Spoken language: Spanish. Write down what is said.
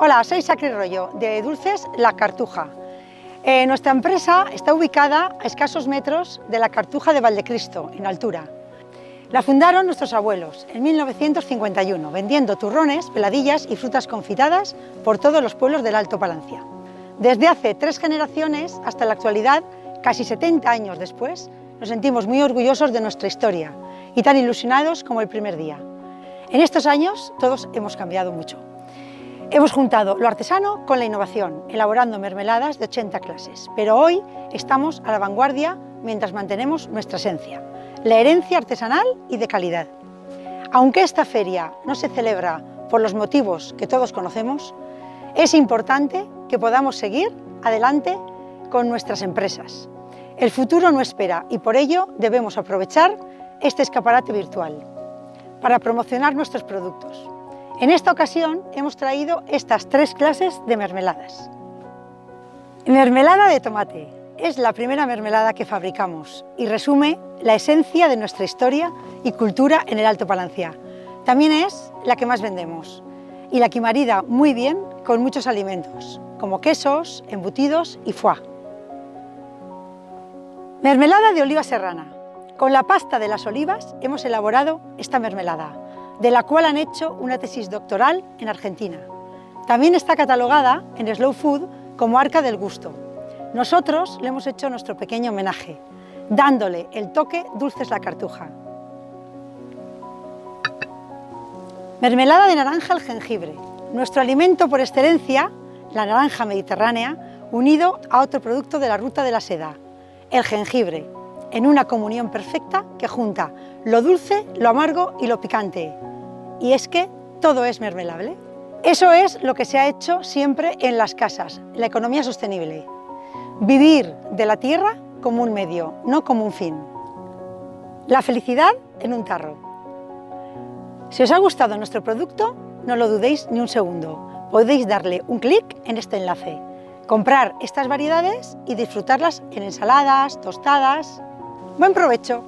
Hola, soy Sacri Rollo, de Dulces La Cartuja. Nuestra empresa está ubicada a escasos metros de la Cartuja de Valdecristo, en altura. La fundaron nuestros abuelos en 1951, vendiendo turrones, peladillas y frutas confitadas por todos los pueblos del Alto Palancia. Desde hace 3 generaciones hasta la actualidad, casi 70 años después, nos sentimos muy orgullosos de nuestra historia y tan ilusionados como el primer día. En estos años todos hemos cambiado mucho. Hemos juntado lo artesano con la innovación, elaborando mermeladas de 80 clases, pero hoy estamos a la vanguardia mientras mantenemos nuestra esencia, la herencia artesanal y de calidad. Aunque esta feria no se celebra por los motivos que todos conocemos, es importante que podamos seguir adelante con nuestras empresas. El futuro no espera y por ello debemos aprovechar este escaparate virtual para promocionar nuestros productos. En esta ocasión hemos traído estas 3 clases de mermeladas. Mermelada de tomate es la primera mermelada que fabricamos y resume la esencia de nuestra historia y cultura en el Alto Palancia. También es la que más vendemos y la que marida muy bien con muchos alimentos, como quesos, embutidos y foie. Mermelada de oliva serrana. Con la pasta de las olivas hemos elaborado esta mermelada, de la cual han hecho una tesis doctoral en Argentina. También está catalogada en Slow Food como Arca del Gusto. Nosotros le hemos hecho nuestro pequeño homenaje, dándole el toque Dulces La Cartuja. Mermelada de naranja al jengibre, nuestro alimento por excelencia, la naranja mediterránea, unido a otro producto de la ruta de la seda, el jengibre, en una comunión perfecta que junta lo dulce, lo amargo y lo picante. Y es que todo es mermelable. Eso es lo que se ha hecho siempre en las casas, la economía sostenible. Vivir de la tierra como un medio, no como un fin. La felicidad en un tarro. Si os ha gustado nuestro producto, no lo dudéis ni un segundo. Podéis darle un clic en este enlace, comprar estas variedades y disfrutarlas en ensaladas, tostadas. ¡Buen provecho!